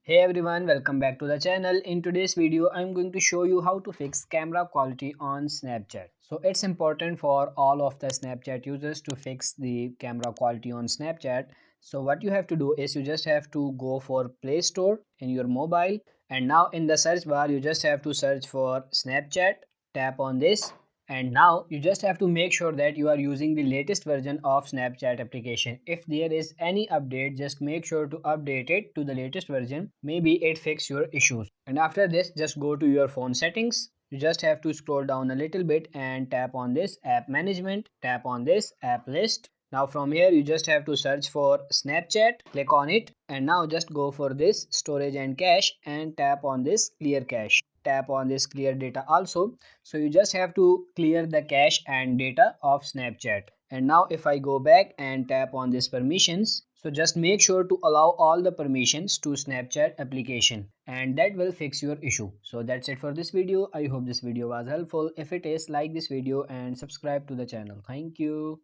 Hey everyone, welcome back to the channel. In today's video, I'm going to show you how to fix camera quality on Snapchat. So it's important for all of the Snapchat users to fix the camera quality on Snapchat. So what you have to do is you just have to go for Play Store in your mobile, and now in the search bar you just have to search for Snapchat. Tap on this, and now you just have to make sure that you are using the latest version of Snapchat application. If there is any update, just make sure to update it to the latest version. Maybe it fix your issues. And after this, just go to your phone settings. You just have to scroll down a little bit and tap on this app management. Tap on this app list. Now from here you just have to search for Snapchat, click on it, and now just go for this storage and cache and tap on this clear cache. Tap on this clear data also. So you just have to clear the cache and data of Snapchat. And now if I go back and tap on this permissions, so just make sure to allow all the permissions to Snapchat application, and that will fix your issue. So that's it for this video. I hope this video was helpful. If it is, like this video and subscribe to the channel. Thank you.